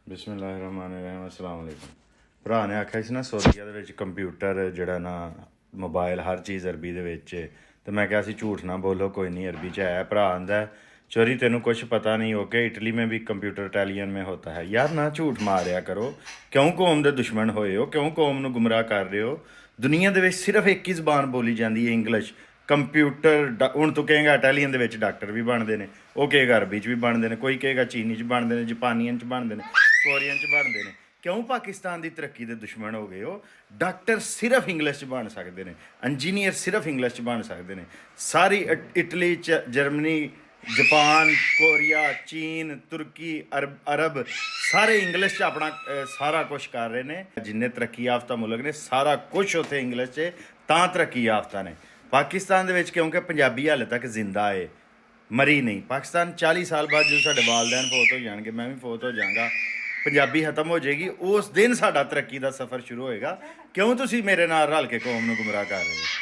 ਬਿਸਮਿਲ੍ਲਾਹਿਰਰਹਿਮਾਨਿਰਰਹੀਮ अस्सलाम वालेकुम। ਭਰਾ ਨੇ ਆਖਿਆ ਸੀ ਨਾ ਸੌਦੀਆ ਦੇ ਵਿੱਚ ਕੰਪਿਊਟਰ ਜਿਹੜਾ ਨਾ ਮੋਬਾਈਲ ਹਰ ਚੀਜ਼ ਅਰਬੀ ਦੇ ਵਿੱਚ ਹੈ। ਤੇ ਮੈਂ ਕਿਹਾ ਸੀ ਝੂਠ ਨਾ ਬੋਲੋ, ਕੋਈ नहीं अरबी च है। ਭਰਾ आंदा चोरी तेनू कुछ पता नहीं हो के इटली में भी कंप्यूटर इटालियन में होता है। यार ना झूठ मारिया करो, क्यों कौम के दुश्मन होए हो, क्यों कौम नू गुमराह कर रहे हो। दुनिया दे विच सिर्फ एक ही ਜ਼ਬਾਨ ਬੋਲੀ ਜਾਂਦੀ ਹੈ ਇੰਗਲਿਸ਼। ਕੰਪਿਊਟਰ ਹੁਣ ਤੂੰ ਕਹੇਗਾ ਇਟਾਲੀਅਨ ਦੇ ਵਿੱਚ ਡਾਕਟਰ ਵੀ ਬਣਦੇ ਨੇ, ਉਹ ਕਹੇਗਾ ਅਰਬੀ 'ਚ ਵੀ ਬਣਦੇ ਨੇ, ਕੋਈ ਕਹੇਗਾ ਚੀਨੀ 'ਚ ਬਣਦੇ ਨੇ, ਜਾਪਾਨੀਅਨ 'ਚ ਬਣਦੇ ਨੇ, ਕੋਰੀਅਨ 'ਚ ਬਣਦੇ ਨੇ। ਕਿਉਂ ਪਾਕਿਸਤਾਨ ਦੀ ਤਰੱਕੀ ਦੇ ਦੁਸ਼ਮਣ ਹੋ ਗਏ ਹੋ। ਡਾਕਟਰ ਸਿਰਫ ਇੰਗਲਿਸ਼ 'ਚ ਬਣ ਸਕਦੇ ਨੇ, ਇੰਜੀਨੀਅਰ ਸਿਰਫ ਇੰਗਲਿਸ਼ 'ਚ ਬਣ ਸਕਦੇ ਨੇ। ਸਾਰੀ ਇਟਲੀ 'ਚ, ਜਰਮਨੀ, ਜਾਪਾਨ, ਕੋਰੀਆ, ਚੀਨ, ਤੁਰਕੀ, ਅਰਬ ਸਾਰੇ ਇੰਗਲਿਸ਼ 'ਚ ਆਪਣਾ ਸਾਰਾ ਕੁਛ ਕਰ ਰਹੇ ਨੇ। ਜਿੰਨੇ ਤਰੱਕੀ ਯਾਫਤਾ ਮੁਲਕ ਨੇ ਸਾਰਾ ਕੁਛ ਉੱਥੇ ਇੰਗਲਿਸ਼ 'ਚ ਤਾਂ ਤਰੱਕੀ ਯਾਫਤਾ ਨੇ। ਪਾਕਿਸਤਾਨ ਦੇ ਵਿੱਚ ਕਿਉਂਕਿ ਪੰਜਾਬੀ ਹਾਲੇ ਤੱਕ ਜ਼ਿੰਦਾ ਏ, ਮਰੀ ਨਹੀਂ। ਪਾਕਿਸਤਾਨ 40 ਸਾਲ ਬਾਅਦ ਜਦੋਂ ਸਾਡੇ ਵਾਲਦੈਨ ਫੌਤ ਹੋ ਜਾਣਗੇ, ਮੈਂ ਵੀ ਫੌਤ ਹੋ ਜਾਵਾਂਗਾ, ਪੰਜਾਬੀ ਖਤਮ ਹੋ ਜਾਏਗੀ, ਉਸ ਦਿਨ ਸਾਡਾ ਤਰੱਕੀ ਦਾ ਸਫ਼ਰ ਸ਼ੁਰੂ ਹੋਏਗਾ। ਕਿਉਂ ਤੁਸੀਂ ਮੇਰੇ ਨਾਲ ਰਲ ਕੇ ਕੌਮ ਨੂੰ ਗੁੰਮਰਾਹ ਕਰ ਰਹੇ ਹੋ।